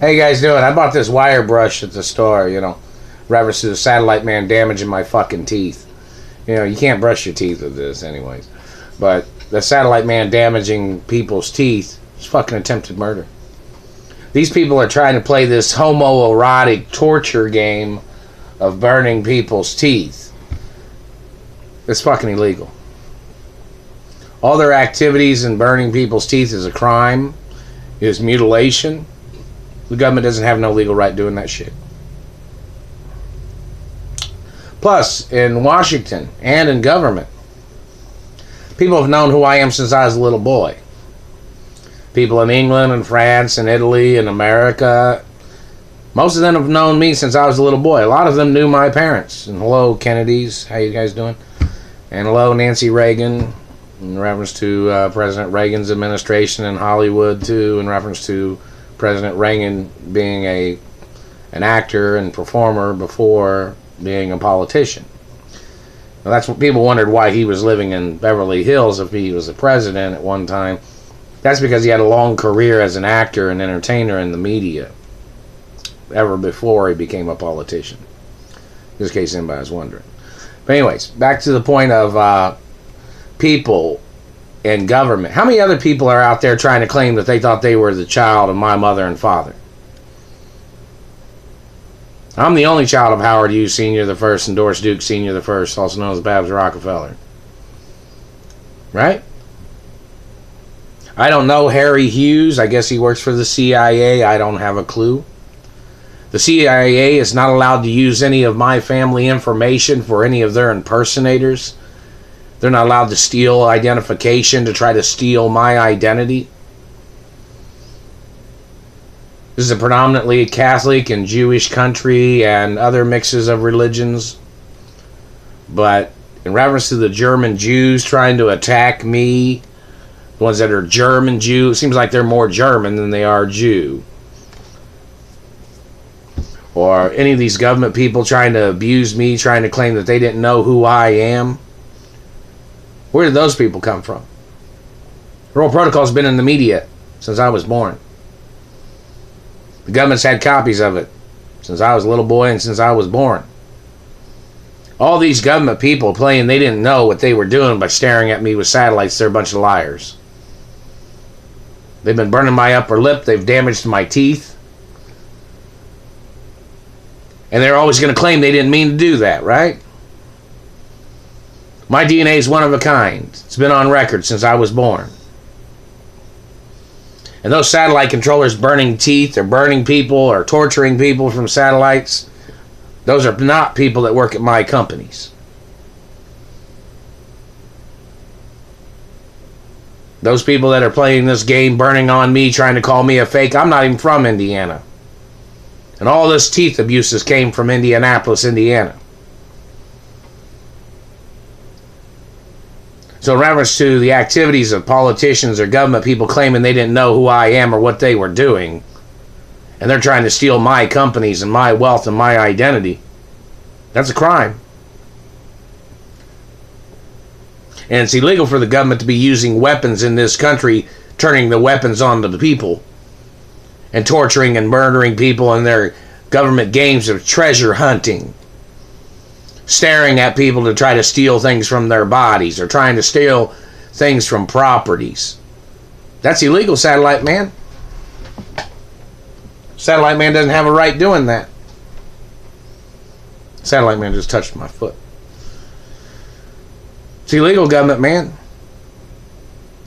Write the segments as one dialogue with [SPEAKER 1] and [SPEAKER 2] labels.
[SPEAKER 1] How you guys doing? I bought this wire brush at the store, reference to the satellite man damaging my fucking teeth. You can't brush your teeth with this anyways. But the satellite man damaging people's teeth is fucking attempted murder. These people are trying to play this homoerotic torture game of burning people's teeth. It's fucking illegal. All their activities in burning people's teeth is a crime, is mutilation. The government doesn't have no legal right doing that shit. Plus, in Washington and in government, people have known who I am since I was a little boy. People in England and France and Italy and America, most of them have known me since I was a little boy. A lot of them knew my parents. And hello, Kennedys. How you guys doing? And hello, Nancy Reagan, in reference to President Reagan's administration in Hollywood, too, in reference to President Reagan being an actor and performer before being a politician. Now, that's what people wondered, why he was living in Beverly Hills if he was a president at one time. That's because he had a long career as an actor and entertainer in the media, ever before he became a politician. Just in case anybody was wondering. But anyways, back to the point of people in government. How many other people are out there trying to claim that they thought they were the child of my mother and father? I'm the only child of Howard Hughes Sr. the First and Doris Duke Sr. the First, also known as Babs Rockefeller. Right? I don't know Harry Hughes. I guess he works for the CIA. I don't have a clue. The CIA is not allowed to use any of my family information for any of their impersonators. They're not allowed to steal identification to try to steal my identity. This is a predominantly Catholic and Jewish country and other mixes of religions. But in reference to the German Jews trying to attack me, the ones that are German Jew, it seems like they're more German than they are Jew. Or any of these government people trying to abuse me, trying to claim that they didn't know who I am. Where did those people come from? Royal Protocol's been in the media since I was born. The government's had copies of it since I was a little boy and since I was born. All these government people playing they didn't know what they were doing by staring at me with satellites, they're a bunch of liars. They've been burning my upper lip, they've damaged my teeth. And they're always going to claim they didn't mean to do that, right? My DNA is one of a kind. It's been on record since I was born. And those satellite controllers burning teeth or burning people or torturing people from satellites, those are not people that work at my companies. Those people that are playing this game, burning on me, trying to call me a fake, I'm not even from Indiana. And all this teeth abuses came from Indianapolis, Indiana. So in reference to the activities of politicians or government people claiming they didn't know who I am or what they were doing, and they're trying to steal my companies and my wealth and my identity, that's a crime. And it's illegal for the government to be using weapons in this country, turning the weapons onto the people, and torturing and murdering people in their government games of treasure hunting. Staring at people to try to steal things from their bodies or trying to steal things from properties. That's illegal, Satellite Man. Satellite Man doesn't have a right doing that. Satellite Man just touched my foot. It's illegal, government man.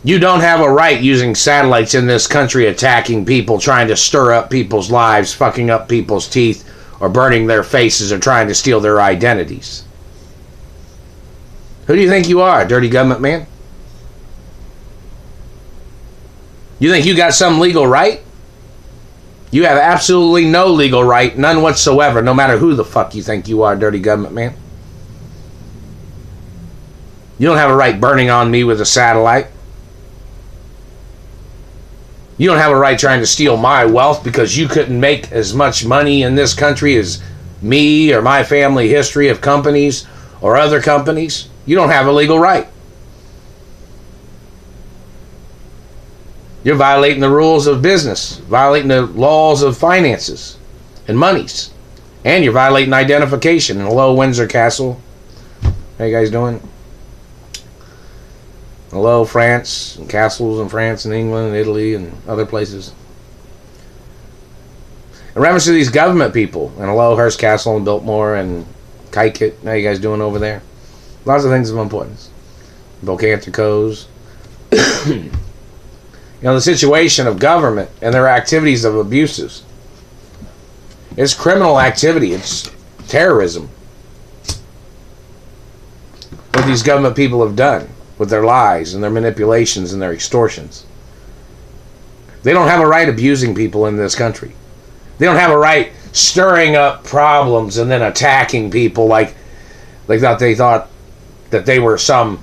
[SPEAKER 1] You don't have a right using satellites in this country attacking people, trying to stir up people's lives, fucking up people's teeth, or burning their faces, or trying to steal their identities. Who do you think you are, dirty government man? You think you got some legal right? You have absolutely no legal right, none whatsoever, no matter who the fuck you think you are, dirty government man. You don't have a right burning on me with a satellite. You don't have a right trying to steal my wealth because you couldn't make as much money in this country as me or my family history of companies or other companies. You don't have a legal right. You're violating the rules of business, violating the laws of finances and monies. And you're violating identification. And hello, Windsor Castle. How you guys doing? Hello, France, and castles in France and England and Italy and other places. In reference to these government people, and hello, Hearst Castle and Biltmore and Kaikit. How you guys doing over there? Lots of things of importance. Bocanthicos. You know, the situation of government and their activities of abuses. It's criminal activity. It's terrorism. What these government people have done with their lies and their manipulations and their extortions. They don't have a right abusing people in this country. They don't have a right stirring up problems and then attacking people like they thought that they were some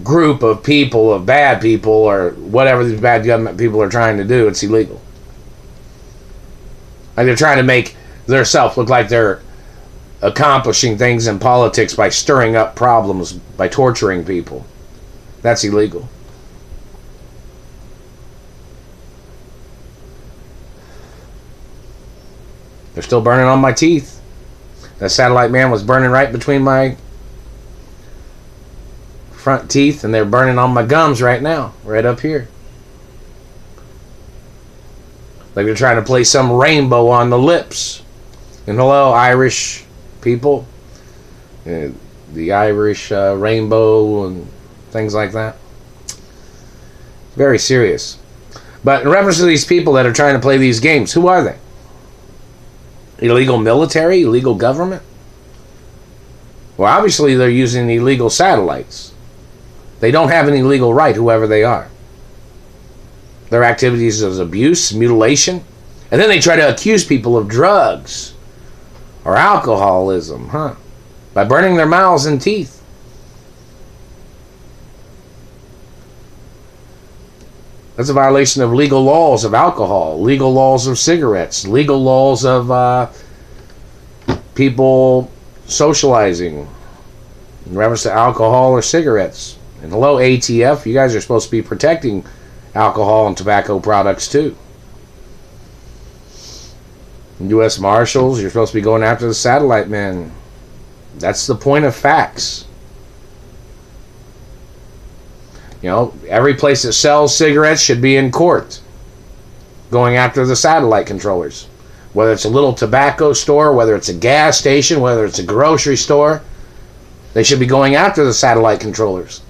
[SPEAKER 1] group of people, of bad people, or whatever these bad government people are trying to do. It's illegal. Like they're trying to make themselves look like they're accomplishing things in politics by stirring up problems, by torturing people. That's illegal. They're still burning on my teeth. That satellite man was burning right between my front teeth, and they're burning on my gums right now, right up here. Like they're trying to place some rainbow on the lips. And hello, Irish people. The Irish rainbow and things like that. Very serious. But in reference to these people that are trying to play these games, who are they? Illegal military? Illegal government? Well, obviously they're using illegal satellites. They don't have any legal right, whoever they are. Their activities is abuse, mutilation, and then they try to accuse people of drugs or alcoholism, by burning their mouths and teeth. That's a violation of legal laws of alcohol, legal laws of cigarettes, legal laws of people socializing in reference to alcohol or cigarettes. And hello, ATF, you guys are supposed to be protecting alcohol and tobacco products too. U.S. Marshals, you're supposed to be going after the satellite men. That's the point of facts. You know, every place that sells cigarettes should be in court, going after the satellite controllers. Whether it's a little tobacco store, whether it's a gas station, whether it's a grocery store, they should be going after the satellite controllers.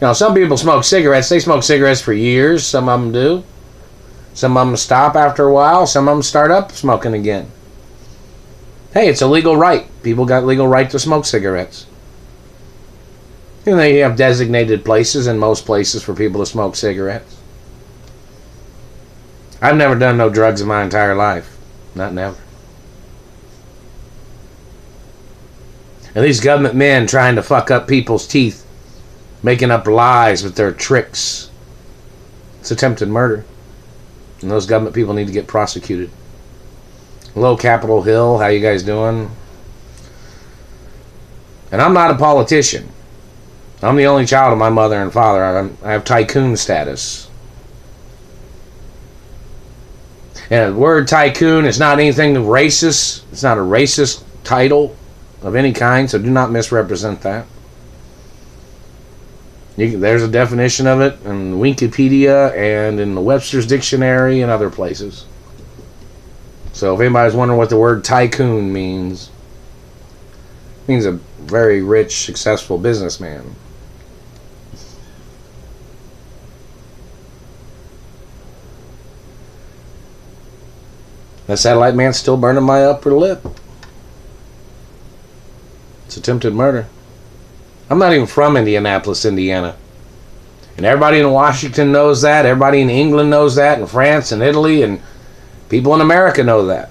[SPEAKER 1] You know, some people smoke cigarettes. They smoke cigarettes for years. Some of them do. Some of them stop after a while. Some of them start up smoking again. Hey, it's a legal right. People got legal right to smoke cigarettes. You know, they have designated places in most places for people to smoke cigarettes. I've never done no drugs in my entire life. Not never. And these government men trying to fuck up people's teeth, making up lies with their tricks. It's attempted murder. And those government people need to get prosecuted. Hello, Capitol Hill. How you guys doing? And I'm not a politician. I'm the only child of my mother and father. I have tycoon status. And the word tycoon is not anything racist. It's not a racist title of any kind, so do not misrepresent that. There's a definition of it in Wikipedia and in the Webster's Dictionary and other places. So if anybody's wondering what the word tycoon means, it means a very rich, successful businessman. That satellite man's still burning my upper lip. It's attempted murder. I'm not even from Indianapolis, Indiana. And everybody in Washington knows that. Everybody in England knows that. And France and Italy and people in America know that.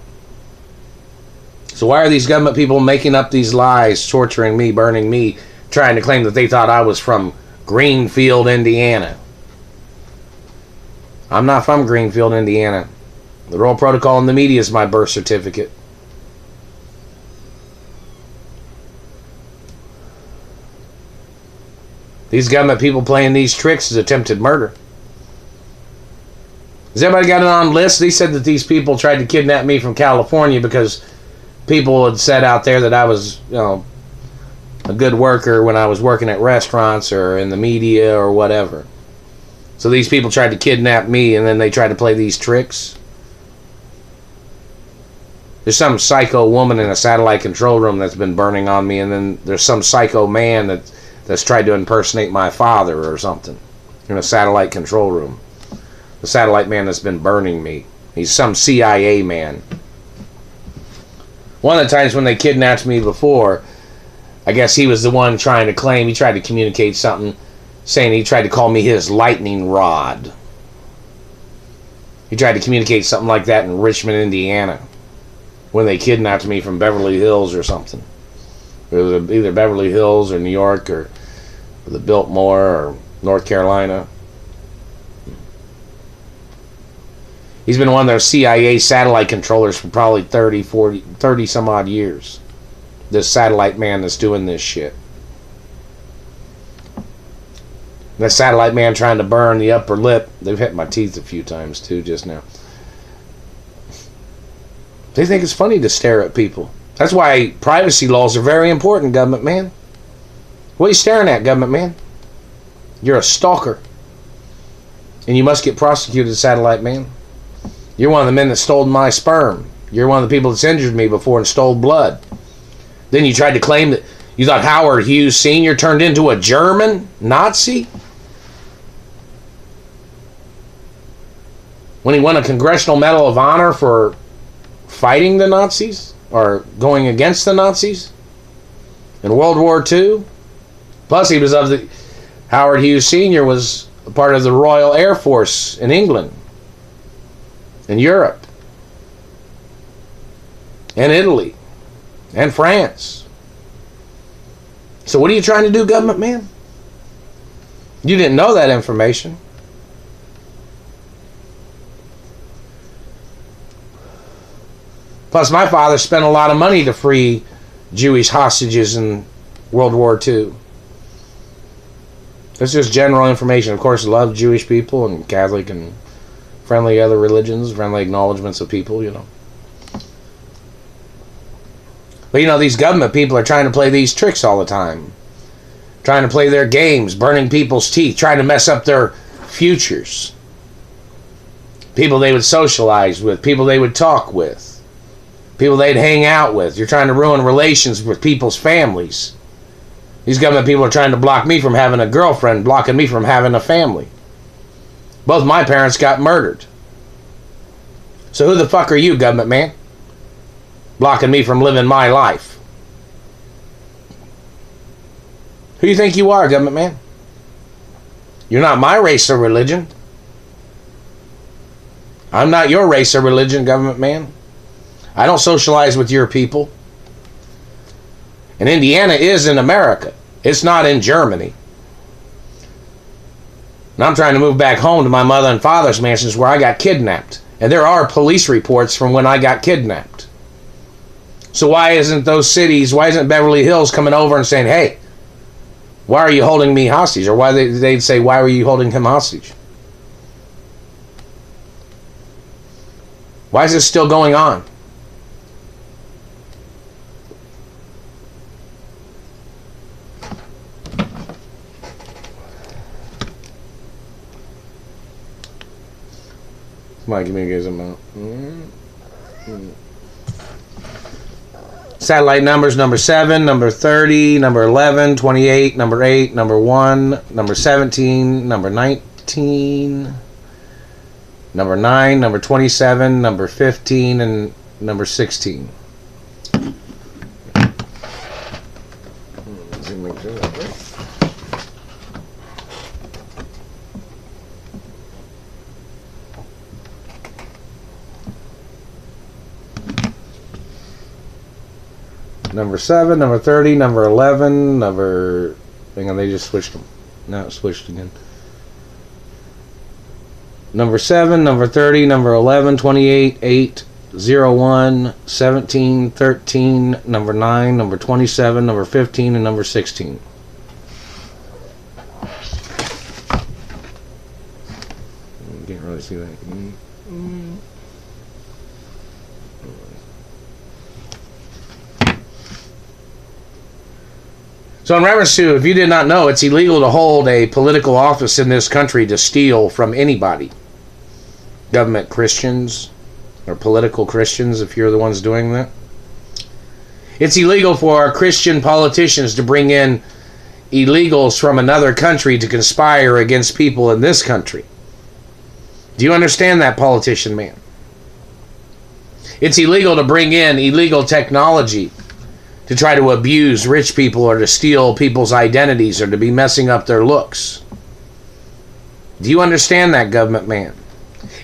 [SPEAKER 1] So why are these government people making up these lies, torturing me, burning me, trying to claim that they thought I was from Greenfield, Indiana? I'm not from Greenfield, Indiana. The Royal Protocol in the Media is my birth certificate. These government people playing these tricks is attempted murder. Has everybody got it on list? They said that these people tried to kidnap me from California because people had said out there that I was, a good worker when I was working at restaurants or in the media or whatever. So these people tried to kidnap me, and then they tried to play these tricks. There's some psycho woman in a satellite control room that's been burning on me, and then there's some psycho man that's tried to impersonate my father or something in a satellite control room. The satellite man that's been burning me. He's some CIA man. One of the times when they kidnapped me before, I guess he was the one trying to claim, he tried to communicate something, saying he tried to call me his lightning rod. He tried to communicate something like that in Richmond, Indiana, when they kidnapped me from Beverly Hills or something. It was either Beverly Hills or New York or the Biltmore or North Carolina. He's been one of their CIA satellite controllers for probably 30 some odd years. This satellite man that's doing this shit. That satellite man trying to burn the upper lip. They've hit my teeth a few times too just now. They think it's funny to stare at people. That's why privacy laws are very important, government man. What are you staring at, government man? You're a stalker. And you must get prosecuted, satellite man. You're one of the men that stole my sperm. You're one of the people that's injured me before and stole blood. Then you tried to claim that you thought Howard Hughes Sr. turned into a German Nazi? When he won a Congressional Medal of Honor for fighting the Nazis? Or going against the Nazis? In World War II? Plus he was Howard Hughes Sr. was a part of the Royal Air Force in England. In Europe. And Italy. And France. So what are you trying to do, government man? You didn't know that information. Plus my father spent a lot of money to free Jewish hostages in World War II. That's just general information. Of course, I love Jewish people and Catholic and friendly other religions, friendly acknowledgments of people, But these government people are trying to play these tricks all the time. Trying to play their games, burning people's teeth, trying to mess up their futures. People they would socialize with, people they would talk with, people they'd hang out with. You're trying to ruin relations with people's families. These government people are trying to block me from having a girlfriend, blocking me from having a family. Both my parents got murdered. So who the fuck are you, government man? Blocking me from living my life. Who do you think you are, government man? You're not my race or religion. I'm not your race or religion, government man. I don't socialize with your people. And Indiana is in America. It's not in Germany. And I'm trying to move back home to my mother and father's mansions where I got kidnapped. And there are police reports from when I got kidnapped. So why isn't Beverly Hills coming over and saying, hey, why are you holding me hostage? Or why they'd say, why were you holding him hostage? Why is this still going on? Somebody give me a gaze amount. Satellite numbers: number 7, number 30, number 11, 28, number 8, number 1, number 17, number 19, number 9, number 27, number 15, and number 16. Number 7, number 30, number 11, number... Hang on, they just switched them. Now it switched again. Number 7, number 30, number 11, 28, 8, 0, 1, 17, 13, number 9, number 27, number 15, and number 16. Can't really see that. So in reference to, if you did not know, it's illegal to hold a political office in this country to steal from anybody. Government Christians, or political Christians, if you're the ones doing that. It's illegal for Christian politicians to bring in illegals from another country to conspire against people in this country. Do you understand that, politician man? It's illegal to bring in illegal technology to try to abuse rich people or to steal people's identities or to be messing up their looks. Do you understand that, government man?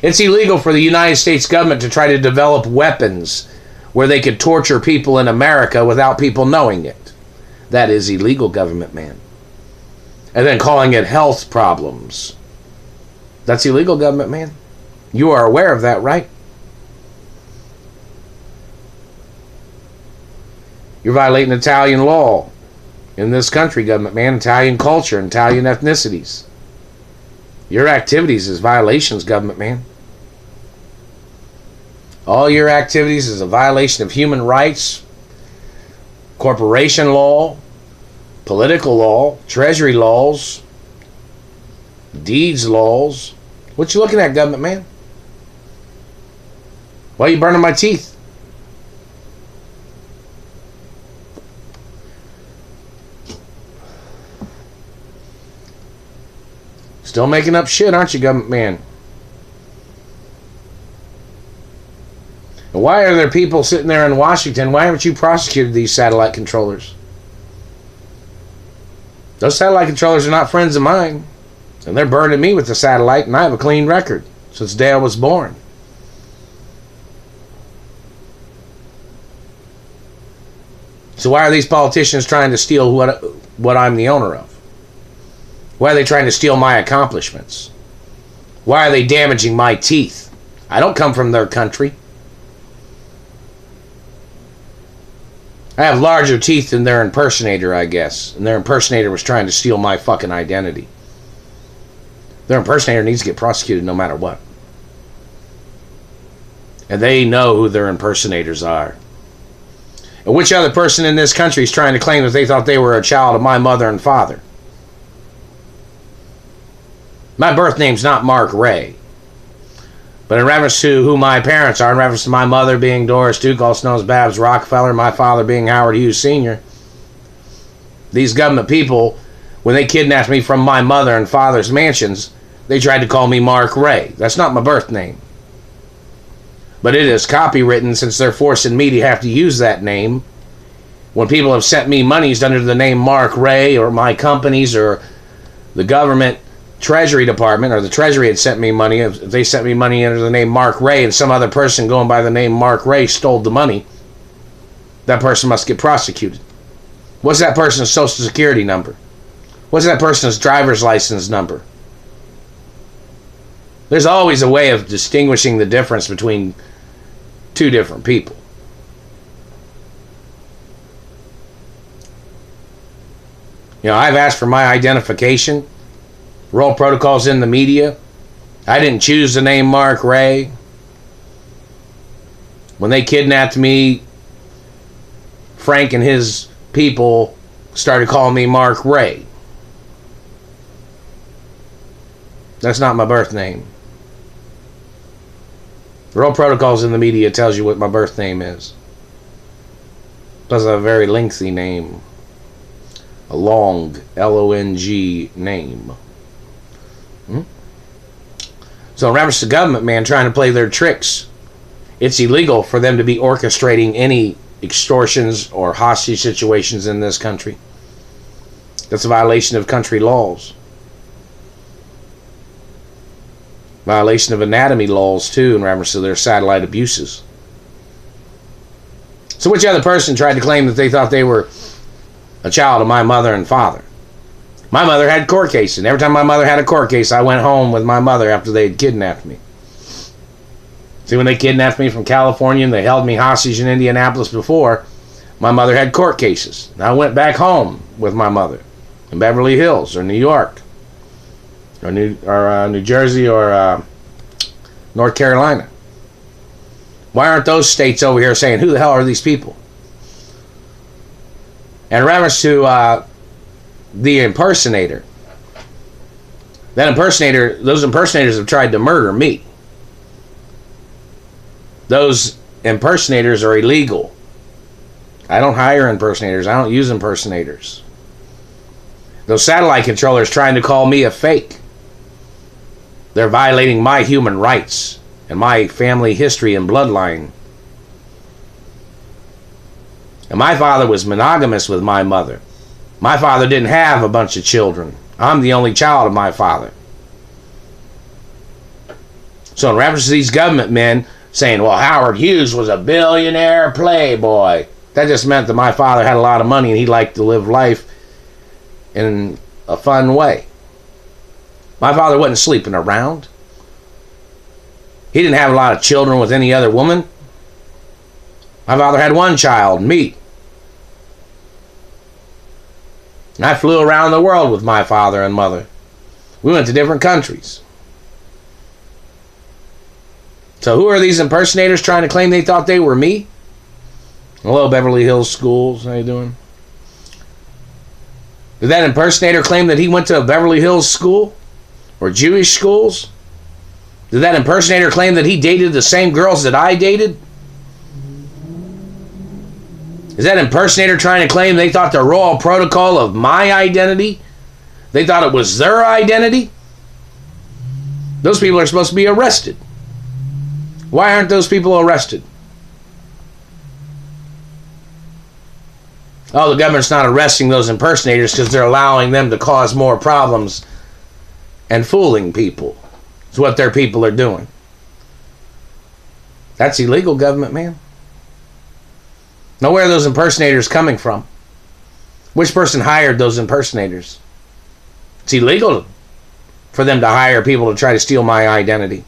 [SPEAKER 1] It's illegal for the United States government to try to develop weapons where they could torture people in America without people knowing it. That is illegal, government man. And then calling it health problems. That's illegal, government man. You are aware of that, right? You're violating Italian law in this country, government man, Italian culture, Italian ethnicities. Your activities is violations, government man. All your activities is a violation of human rights, corporation law, political law, treasury laws, deeds laws. What you looking at, government man? Why are you burning my teeth? Still making up shit, aren't you, government man? And why are there people sitting there in Washington? Why haven't you prosecuted these satellite controllers? Those satellite controllers are not friends of mine. And they're burning me with the satellite, and I have a clean record since the day I was born. So why are these politicians trying to steal what I'm the owner of? Why are they trying to steal my accomplishments? Why are they damaging my teeth? I don't come from their country. I have larger teeth than their impersonator, I guess. And their impersonator was trying to steal my fucking identity. Their impersonator needs to get prosecuted no matter what. And they know who their impersonators are. And which other person in this country is trying to claim that they thought they were a child of my mother and father? My birth name's not Mark Ray. But in reference to who my parents are, in reference to my mother being Doris Duke, also known as Babs Rockefeller, my father being Howard Hughes Sr., these government people, when they kidnapped me from my mother and father's mansions, they tried to call me Mark Ray. That's not my birth name. But it is copywritten since they're forcing me to have to use that name. When people have sent me monies under the name Mark Ray, or my companies, or the government Treasury Department, or the Treasury had sent me money, if they sent me money under the name Mark Ray and some other person going by the name Mark Ray stole the money, that person must get prosecuted. What's that person's social security number? What's that person's driver's license number? There's always a way of distinguishing the difference between two different people. You know, I've asked for my identification. Roll protocols in the media. I didn't choose the name Mark Ray. When they kidnapped me, Frank and his people started calling me Mark Ray. That's not my birth name. Roll protocols in the media tells you what my birth name is. Plus a very lengthy name. A long L-O-N-G name. So in reference to government, man, trying to play their tricks, it's illegal for them to be orchestrating any extortions or hostage situations in this country. That's a violation of country laws. Violation of anatomy laws, too, in reference to their satellite abuses. So which other person tried to claim that they thought they were a child of my mother and father? My mother had court cases. And every time my mother had a court case, I went home with my mother after they had kidnapped me. See, when they kidnapped me from California and they held me hostage in Indianapolis before, my mother had court cases. And I went back home with my mother in Beverly Hills or New York or New Jersey or North Carolina. Why aren't those states over here saying, who the hell are these people? In reference to the impersonator, those impersonators have tried to murder me. Those impersonators are illegal. I don't hire impersonators. I don't use impersonators. Those satellite controllers trying to call me a fake. They're violating my human rights and my family history and bloodline. And my father was monogamous with my mother. My father didn't have a bunch of children. I'm the only child of my father. So in reference to these government men saying, well, Howard Hughes was a billionaire playboy, that just meant that my father had a lot of money and he liked to live life in a fun way. My father wasn't sleeping around. He didn't have a lot of children with any other woman. My father had one child, me. And I flew around the world with my father and mother. We went to different countries. So who are these impersonators trying to claim they thought they were me? Hello, Beverly Hills Schools. How you doing? Did that impersonator claim that he went to a Beverly Hills school? Or Jewish schools? Did that impersonator claim that he dated the same girls that I dated? Is that impersonator trying to claim they thought the royal protocol of my identity, they thought it was their identity? Those people are supposed to be arrested. Why aren't those people arrested? Oh, the government's not arresting those impersonators because they're allowing them to cause more problems and fooling people. It's what their people are doing. That's illegal, government man. Now, where are those impersonators coming from? Which person hired those impersonators? It's illegal for them to hire people to try to steal my identity.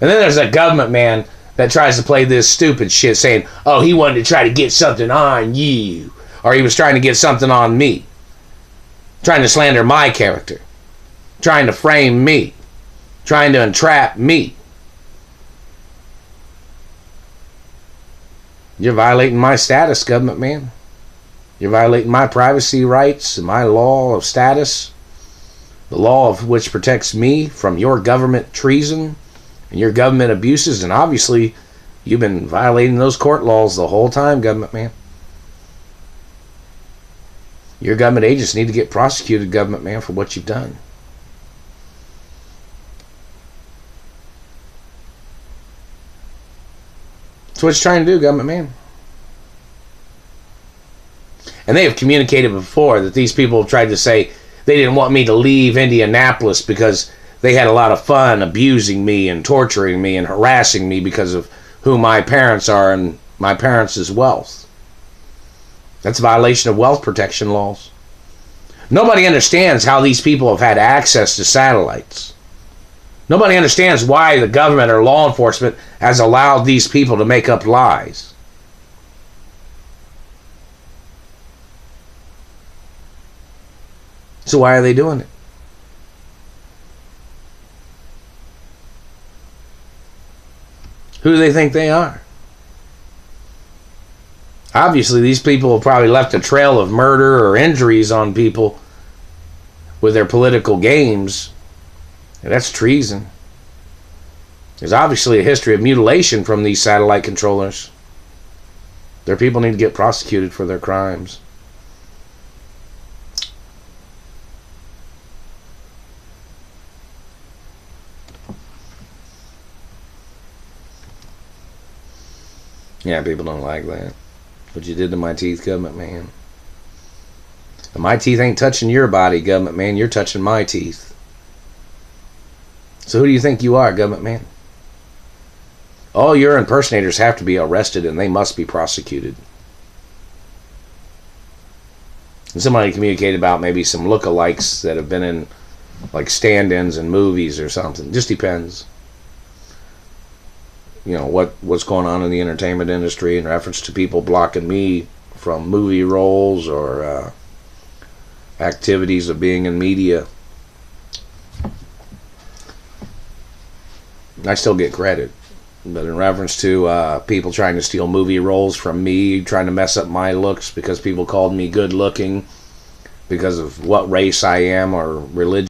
[SPEAKER 1] And then there's a government man that tries to play this stupid shit saying, oh, he wanted to try to get something on you. Or he was trying to get something on me. Trying to slander my character. Trying to frame me. Trying to entrap me. You're violating my status, government man. You're violating my privacy rights and my law of status. The law of which protects me from your government treason and your government abuses. And obviously, you've been violating those court laws the whole time, government man. Your government agents need to get prosecuted, government man, for what you've done. That's what it's trying to do, government man. And they have communicated before that these people tried to say they didn't want me to leave Indianapolis because they had a lot of fun abusing me and torturing me and harassing me because of who my parents are and my parents' wealth. That's a violation of wealth protection laws. Nobody understands how these people have had access to satellites. Nobody understands why the government or law enforcement has allowed these people to make up lies. So why are they doing it? Who do they think they are? Obviously, these people have probably left a trail of murder or injuries on people with their political games. And that's treason. There's obviously a history of mutilation from these satellite controllers. Their people need to get prosecuted for their crimes. Yeah, people don't like that. What you did to my teeth, government man. And my teeth ain't touching your body, government man. You're touching my teeth. So who do you think you are, government man? All your impersonators have to be arrested and they must be prosecuted. And somebody communicated about maybe some lookalikes that have been in like stand-ins in movies or something. Just depends. You know, what's going on in the entertainment industry in reference to people blocking me from movie roles or activities of being in media. I still get credit. But in reference to people trying to steal movie roles from me, trying to mess up my looks because people called me good looking because of what race I am or religion